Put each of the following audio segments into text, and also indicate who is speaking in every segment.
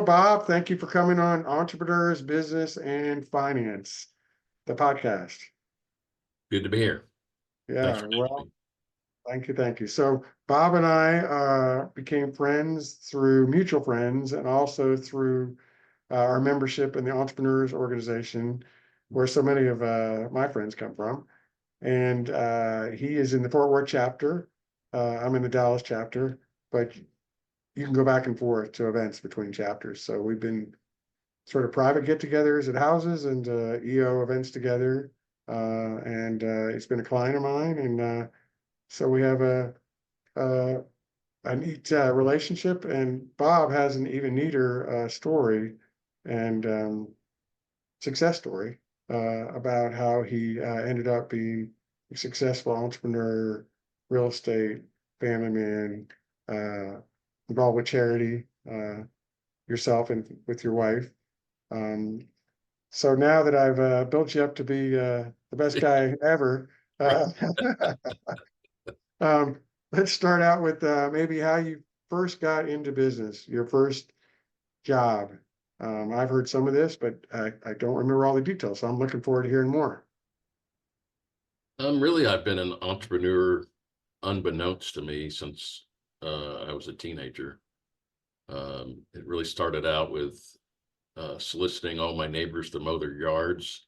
Speaker 1: Bob. Thank you for coming on Entrepreneurs, Business, and Finance, the podcast.
Speaker 2: Good to be here. Thanks
Speaker 1: Yeah,
Speaker 2: for
Speaker 1: well,
Speaker 2: having me.
Speaker 1: thank you. So Bob and I became friends through mutual friends and also through our membership in the Entrepreneurs Organization, where so many of my friends come from. And he is in the Fort Worth chapter. I'm in the Dallas chapter, but you can go back and forth to events between chapters. So we've been sort of private get-togethers at houses and EO events together. And it's been a client of mine, and so we have a, a neat relationship. And Bob has an even neater story and success story about how he ended up being a successful entrepreneur, real estate, family man, involved with charity, yourself and with your wife. So now that I've built you up to be the best guy ever, uh, let's start out with maybe how you first got into business, your first job. I've heard some of this, but I don't remember all the details, so I'm looking forward to hearing more.
Speaker 2: Really, I've been an entrepreneur unbeknownst to me since I was a teenager. It really started out with soliciting all my neighbors to mow their yards.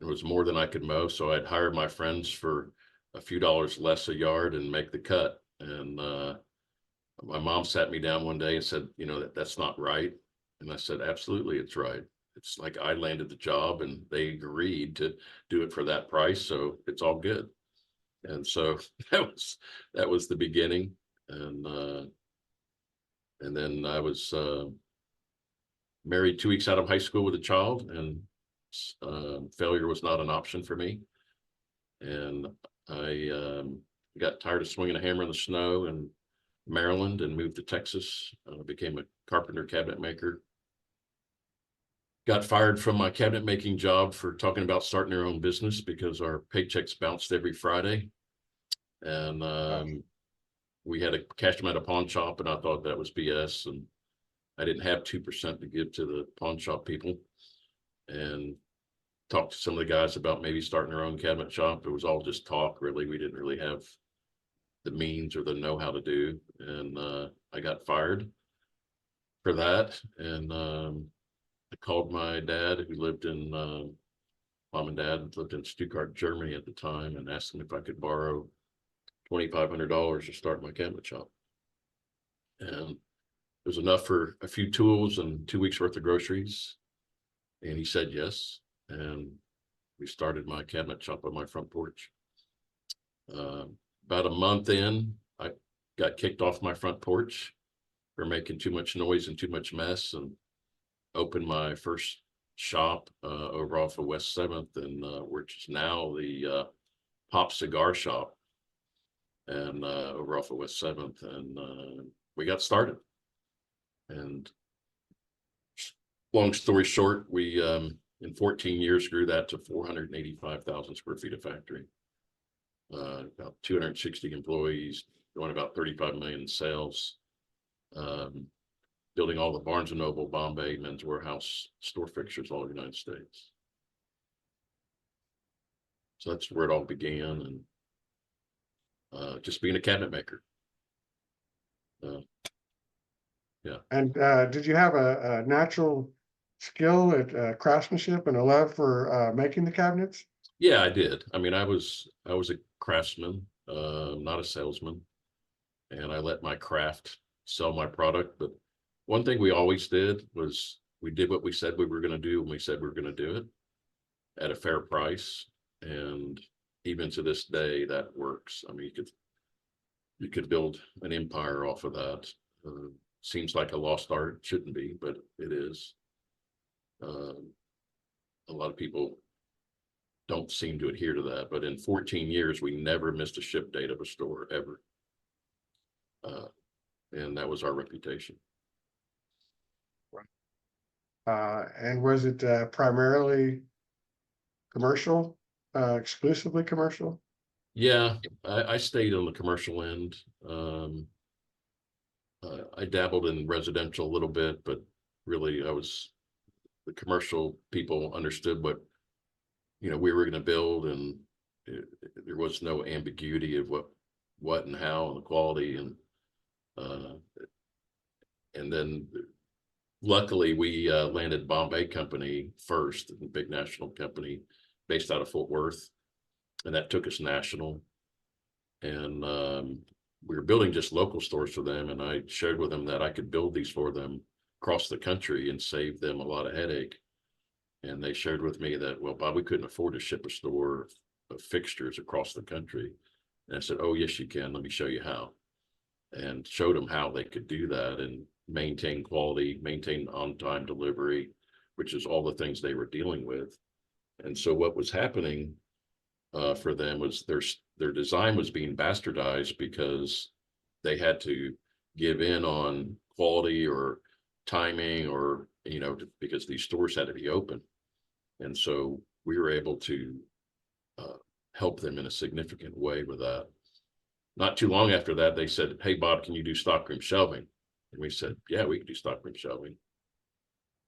Speaker 2: It was more than I could mow, so I'd hire my friends for a few dollars less a yard and make the cut. And my mom sat me down one day and said, that's not right. And I said, absolutely, it's right. It's like I landed the job and they agreed to do it for that price, so it's all good. And so that was the beginning. And then I was married 2 weeks out of high school with a child, and failure was not an option for me. And I got tired of swinging a hammer in the snow in Maryland and moved to Texas. Became a carpenter cabinet maker. Got fired from my cabinet making job for talking about starting our own business because our paychecks bounced every Friday. And we had to cash them at a pawn shop, and I thought that was BS. And I didn't have 2% to give to the pawn shop people, and talked to some of the guys about maybe starting our own cabinet shop. It was all just talk, really. We didn't really have the means or the know-how to do. And I got fired for that. And I called my dad, who lived in, mom and dad lived in Stuttgart, Germany at the time, and asked him if I could borrow $2,500 to start my cabinet shop. And it was enough for a few tools and 2 weeks worth of groceries. And he said yes. And we started my cabinet shop on my front porch. About a month in, I got kicked off my front porch for making too much noise and too much mess, and opened my first shop over off of West 7th, and which is now the Pop Cigar Shop, and over off of West 7th. And we got started. And long story short, we in 14 years grew that to 485,000 square feet of factory. About 260 employees, doing about 35 million in sales. Building all the Barnes & Noble, Bombay, Men's Warehouse store fixtures all over the United States. So that's where it all began, and just being a cabinet maker. Yeah.
Speaker 1: And did you have a natural skill at craftsmanship and a love for making the cabinets?
Speaker 2: Yeah, I did. I mean, I was a craftsman, not a salesman, and I let my craft sell my product. But one thing we always did was we did what we said we were going to do when we said we were going to do it at a fair price. And even to this day, that works. I mean, you could build an empire off of that. Seems like a lost art. Shouldn't be, but it is. A lot of people don't seem to adhere to that, but in 14 years, we never missed a ship date of a store ever. And that was our reputation.
Speaker 1: And was it primarily commercial, exclusively commercial?
Speaker 2: Yeah, I stayed on the commercial end. I dabbled in residential a little bit, but really, the commercial people understood what, we were going to build, and there was no ambiguity of what and how and the quality. Uh, and then luckily we landed Bombay Company first, a big national company based out of Fort Worth, and that took us national. And we were building just local stores for them, and I shared with them that I could build these for them across the country and save them a lot of headache. And they shared with me that, well, Bob, we couldn't afford to ship a store of fixtures across the country. And I said, oh, yes, you can. Let me show you how. And showed them how they could do that and maintain quality, maintain on-time delivery, which is all the things they were dealing with. And so what was happening for them was their design was being bastardized because they had to give in on quality or timing, or because these stores had to be open. And so we were able to help them in a significant way with that. Not too long after that, they said, hey, Bob, can you do stockroom shelving? And we said, yeah, we can do stockroom shelving.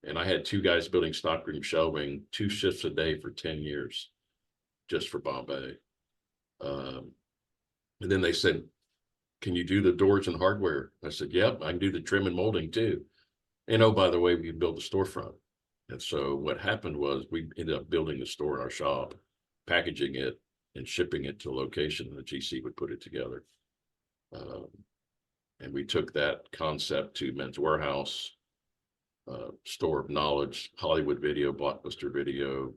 Speaker 2: And I had 2 guys building stockroom shelving 2 shifts a day for 10 years, just for Bombay. And then they said, can you do the doors and hardware? I said, yep, I can do the trim and molding too. And oh, by the way, we can build a storefront. And so what happened was we ended up building the store in our shop, packaging it and shipping it to a location, and the GC would put it together. And we took that concept to Men's Warehouse, Store of Knowledge, Hollywood Video, Blockbuster Video,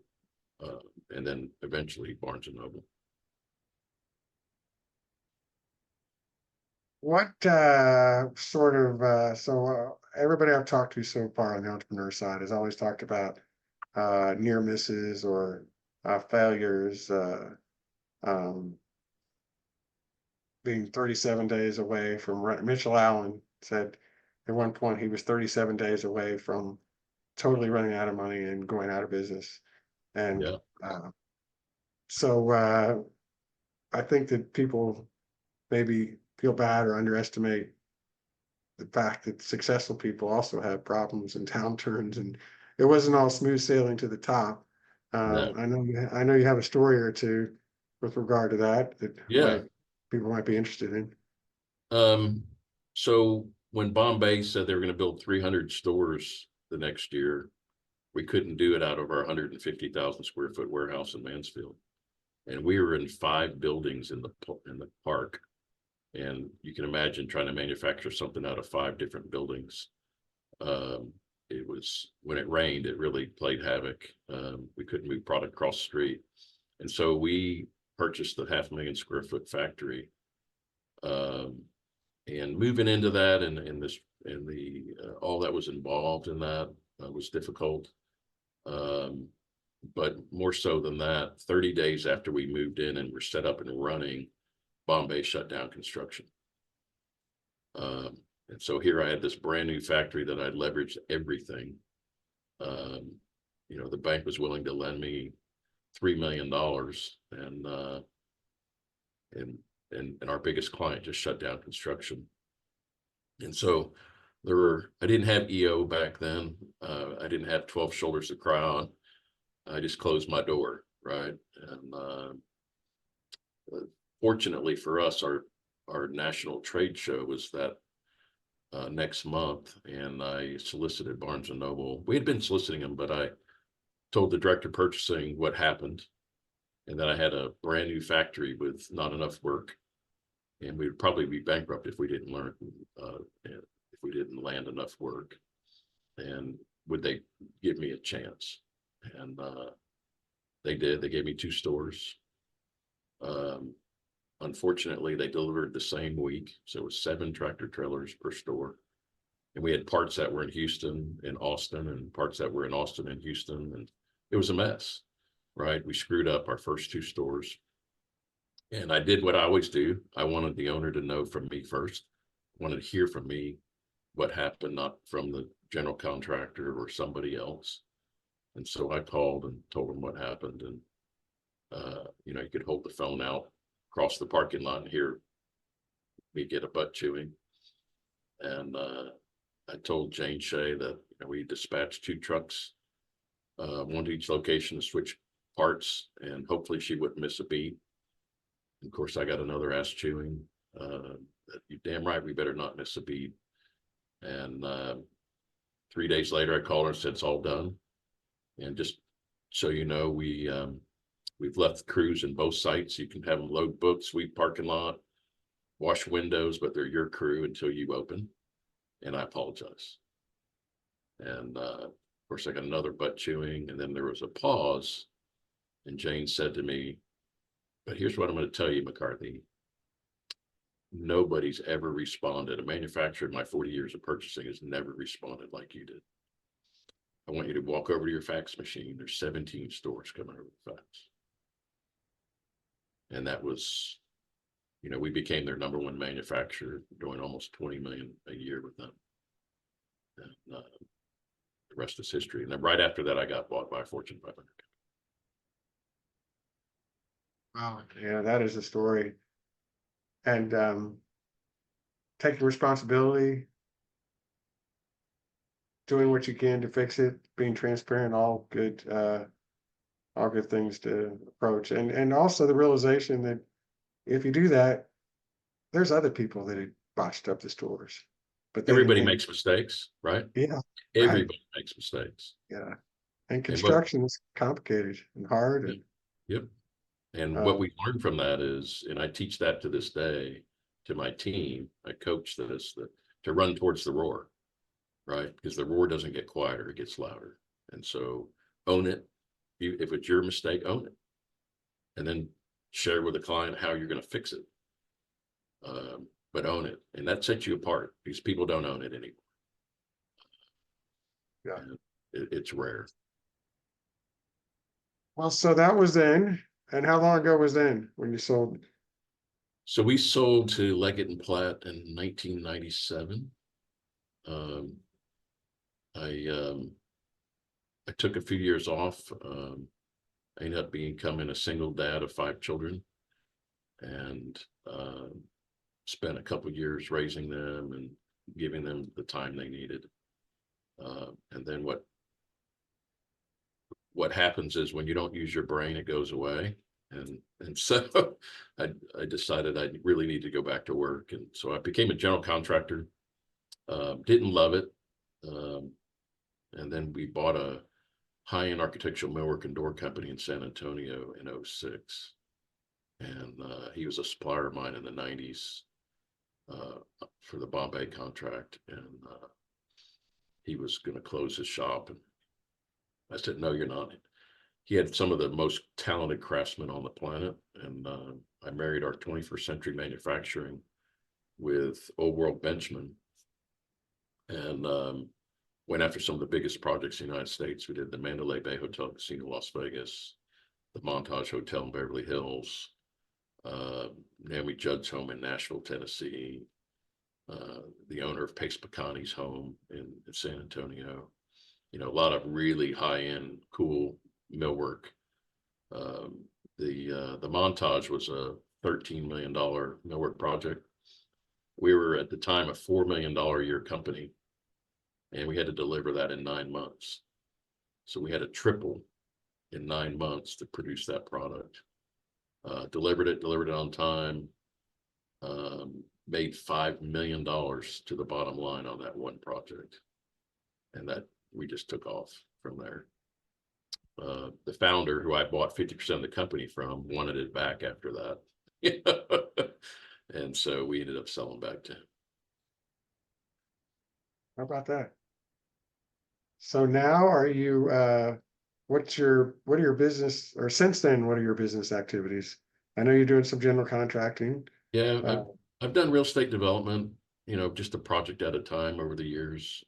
Speaker 2: and then eventually Barnes and Noble.
Speaker 1: What everybody I've talked to so far on the entrepreneur side has always talked about near misses or failures, being 37 days away from Mitchell Allen said at one point he was 37 days away from totally running out of money and going out of business. And
Speaker 2: Yeah.
Speaker 1: So I think that people maybe feel bad or underestimate the fact that successful people also have problems and downturns, and it wasn't all smooth sailing to the top.
Speaker 2: No.
Speaker 1: I know you have a story or two with regard to that
Speaker 2: Yeah.
Speaker 1: people might be interested in.
Speaker 2: So when Bombay said they were going to build 300 stores the next year, we couldn't do it out of our 150,000 square foot warehouse in Mansfield. And we were in 5 buildings in the park. And you can imagine trying to manufacture something out of 5 different buildings. It was, when it rained, it really played havoc. We couldn't move product across the street. And so we purchased the 500,000 square foot factory. And moving into that and all that was involved in that was difficult. But more so than that, 30 days after we moved in and were set up and running, Bombay shut down construction. And so here I had this brand new factory that I'd leveraged everything. The bank was willing to lend me $3 million, and our biggest client just shut down construction. And so I didn't have EO back then. I didn't have 12 shoulders to cry on. I just closed my door, right? And fortunately for us, our national trade show was that next month, and I solicited Barnes and Noble. We had been soliciting them, but I told the director of purchasing what happened, and that I had a brand new factory with not enough work, and we would probably be bankrupt if we didn't if we didn't land enough work. And would they give me a chance? And they did. They gave me 2 stores. Unfortunately, they delivered the same week, so it was 7 tractor trailers per store. And we had parts that were in Houston and Austin, and parts that were in Austin and Houston, and it was a mess, right? We screwed up our first 2 stores. And I did what I always do. I wanted the owner to know from me first. I wanted to hear from me what happened, not from the general contractor or somebody else. And so I called and told him what happened. And, you could hold the phone out across the parking lot and hear me get a butt chewing. And I told Jane Shea that, and we dispatched 2 trucks, one to each location to switch parts, and hopefully she wouldn't miss a beat. Of course, I got another ass chewing. You damn right, we better not miss a beat. And 3 days later, I called her and said it's all done. And just so you know, we've left crews in both sites. You can have them load books, sweep parking lot, wash windows, but they're your crew until you open. And I apologize. And of course, I got another butt chewing, and then there was a pause. And Jane said to me, "But here's what I'm going to tell you, McCarthy. Nobody's ever responded. A manufacturer in my 40 years of purchasing has never responded like you did. I want you to walk over to your fax machine. There's 17 stores coming over the fax." And that was, we became their #1 manufacturer, doing almost 20 million a year with them. And the rest is history. And then right after that, I got bought by a Fortune 500.
Speaker 1: Wow. Yeah, that is a story. And taking responsibility, doing what you can to fix it, being transparent, all good things to approach. And also the realization that if you do that, there's other people that had botched up the stores. But they
Speaker 2: Everybody
Speaker 1: didn't.
Speaker 2: makes mistakes, right?
Speaker 1: Yeah, right.
Speaker 2: Everybody makes mistakes.
Speaker 1: Yeah. And
Speaker 2: And what,
Speaker 1: construction is complicated and hard. And
Speaker 2: yep. And what
Speaker 1: uh,
Speaker 2: we learned from that is, and I teach that to this day to my team, I coach this, to run towards the roar, right? Because the roar doesn't get quieter, it gets louder. And so own it. If it's your mistake, own it. And then share with the client how you're going to fix it. But own it. And that sets you apart because people don't own it anymore.
Speaker 1: yeah.
Speaker 2: It's rare.
Speaker 1: Well, so that was then. And how long ago was then when you sold?
Speaker 2: So we sold to Leggett and Platt in 1997. Um, I took a few years off. I ended up becoming a single dad of 5 children, and spent a couple years raising them and giving them the time they needed. And then what happens is when you don't use your brain, it goes away. And so I decided I really need to go back to work. And so I became a general contractor. Didn't love it. And then we bought a high-end architectural millwork and door company in San Antonio in 2006. And he was a supplier of mine in the 90s for the Bombay contract. And he was going to close his shop. And I said, "No, you're not." He had some of the most talented craftsmen on the planet. And I married our 21st century manufacturing with old world benchmen, and went after some of the biggest projects in the United States. We did the Mandalay Bay Hotel Casino, Las Vegas, the Montage Hotel in Beverly Hills, Naomi Judd's home in Nashville, Tennessee, the owner of Pace Picani's home in San Antonio. A lot of really high-end, cool millwork. The Montage was a $13 million millwork project. We were at the time a $4 million a year company, and we had to deliver that in 9 months. So we had to triple in 9 months to produce that product. Delivered it on time. Made $5 million to the bottom line on that one project, and that we just took off from there. The founder, who I bought 50% of the company from, wanted it back after that. And so we ended up selling back to him.
Speaker 1: How about that? So now what are your business, or since then, what are your business activities? I know you're doing some general contracting.
Speaker 2: Yeah,
Speaker 1: Uh,
Speaker 2: I've done real estate development, just a project at a time over the years.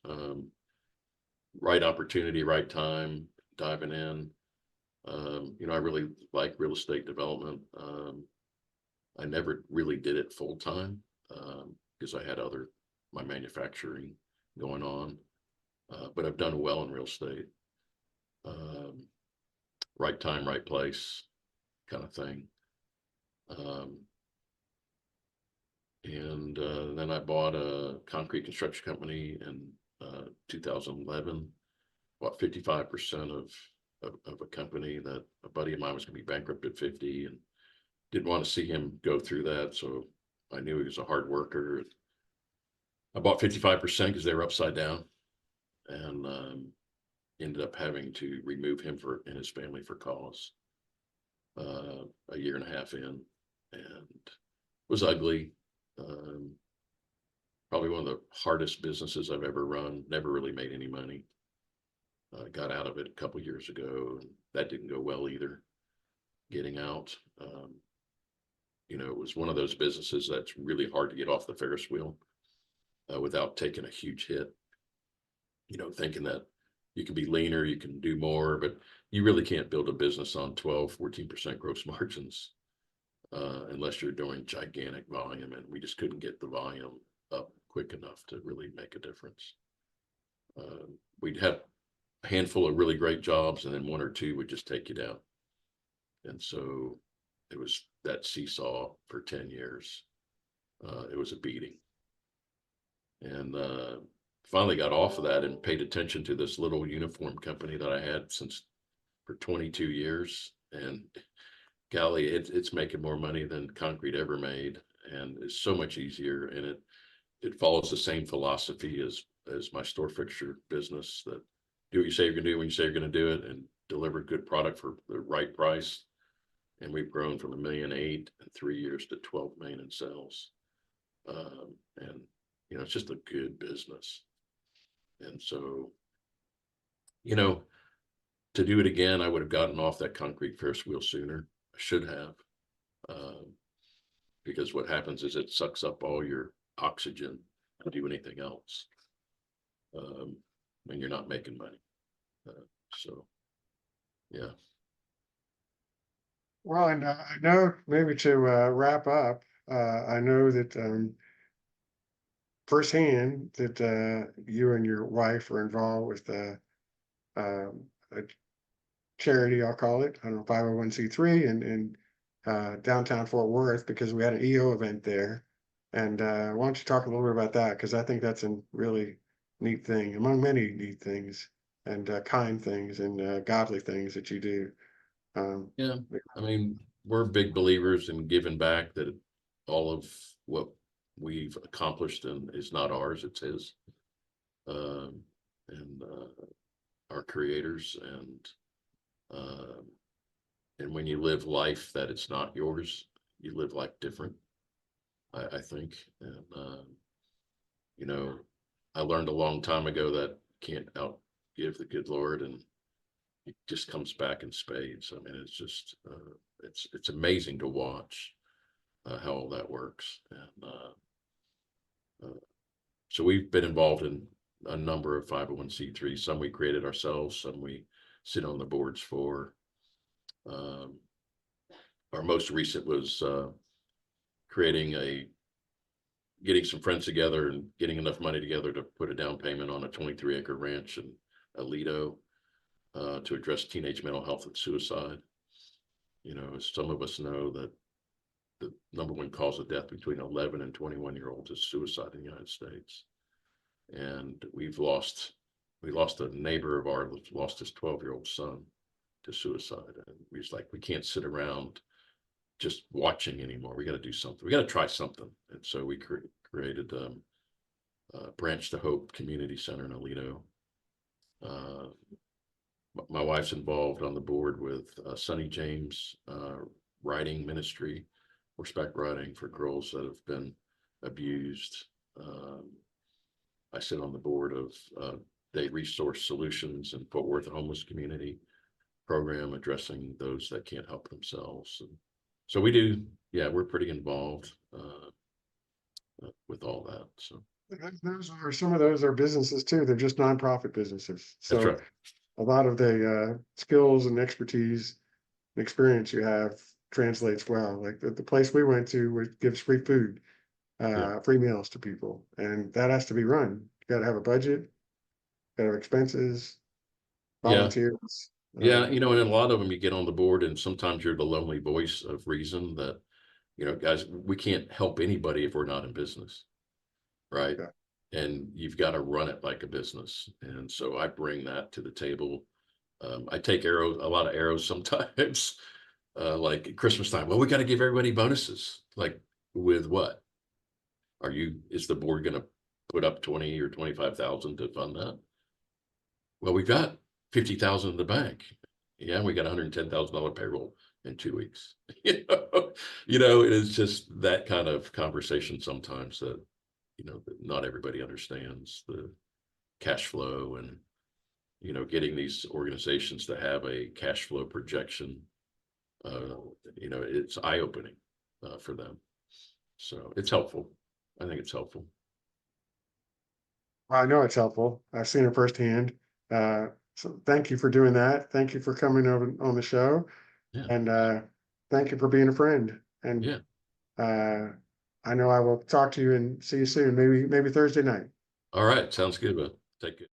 Speaker 2: Right opportunity, right time, diving in. I really like real estate development. I never really did it full time because I had my manufacturing going on. But I've done well in real estate. Right time, right place kind of thing. And then I bought a concrete construction company in 2011, about 55% of a company that a buddy of mine was going to be bankrupt at 50, and didn't want to see him go through that. So I knew he was a hard worker. I bought 55% because they were upside down, and ended up having to remove him and his family for cause a year and a half in, and it was ugly. Probably one of the hardest businesses I've ever run. Never really made any money. Got out of it a couple years ago, and that didn't go well either. Getting out, it was one of those businesses that's really hard to get off the Ferris wheel without taking a huge hit. Thinking that you can be leaner, you can do more, but you really can't build a business on 12, 14% gross margins unless you're doing gigantic volume, and we just couldn't get the volume up quick enough to really make a difference. We'd have a handful of really great jobs, and then one or two would just take you down. And so it was that seesaw for 10 years. It was a beating. And finally got off of that and paid attention to this little uniform company that I had for 22 years. And golly, it's making more money than concrete ever made, and it's so much easier. And it follows the same philosophy as my store fixture business, that do what you say you're going to do when you say you're going to do it, and deliver good product for the right price. And we've grown from $1.8 million in 3 years to $12 million in sales. And it's just a good business. And so, to do it again, I would have gotten off that concrete Ferris wheel sooner. I should have, because what happens is it sucks up all your oxygen to do anything else when you're not making money. So, yeah.
Speaker 1: Well, and I know, maybe to wrap up, I know that firsthand that you and your wife are involved with a charity, I'll call it, I don't know, 501c3 in downtown Fort Worth, because we had an EO event there. And why don't you talk a little bit about that? Because I think that's a really neat thing, among many neat things and kind things and godly things that you do.
Speaker 2: Yeah. I mean, we're big believers in giving back, that all of what we've accomplished and is not ours, it's his. And our creators, and when you live life that it's not yours, you live life different, I think. And I learned a long time ago that can't outgive the good Lord, and it just comes back in spades. I mean, it's just it's amazing to watch how all that works. And so we've been involved in a number of 501c3s. Some we created ourselves, some we sit on the boards for. Our most recent was getting some friends together and getting enough money together to put a down payment on a 23-acre ranch in Aledo to address teenage mental health and suicide. As some of us know, that the number one cause of death between 11 and 21-year-olds is suicide in the United States. And we lost a neighbor of ours, lost his 12-year-old son to suicide. And we was like, we can't sit around just watching anymore. We got to do something. We got to try something. And so we created Branch to Hope Community Center in Aledo. My wife's involved on the board with Sonny James writing ministry, horseback riding for girls that have been abused. I sit on the board of Day Resource Solutions in Fort Worth, a homeless community program addressing those that can't help themselves. And so we do, we're pretty involved with all that. So
Speaker 1: some of those are businesses too. They're just nonprofit businesses. So
Speaker 2: that's right.
Speaker 1: A lot of the skills and expertise and experience you have translates well. Like the place we went to, which gives free food, free meals to people, and that has to be run. You got to have a budget, got to have expenses, volunteers.
Speaker 2: Yeah, and a lot of them you get on the board, and sometimes you're the lonely voice of reason that, guys, we can't help anybody if we're not in business, right?
Speaker 1: Yeah.
Speaker 2: and you've got to run it like a business. And so I bring that to the table. I take a lot of arrows sometimes, like at Christmas time. Well, we got to give everybody bonuses. Like, with what? Is the board going to put up 20 or 25,000 to fund that? Well, we've got 50,000 in the bank. Yeah, we got $110,000 payroll in 2 weeks. It is just that kind of conversation sometimes that, that not everybody understands the cash flow, and, getting these organizations to have a cash flow projection. It's eye-opening for them. So it's helpful. I think it's helpful.
Speaker 1: I know it's helpful. I've seen it firsthand. So thank you for doing that. Thank you for coming over on the show.
Speaker 2: Yeah.
Speaker 1: And thank you for being a friend. And
Speaker 2: Yeah.
Speaker 1: I know I will talk to you and see you soon, maybe Thursday night.
Speaker 2: All right. Sounds good, bud. Take care.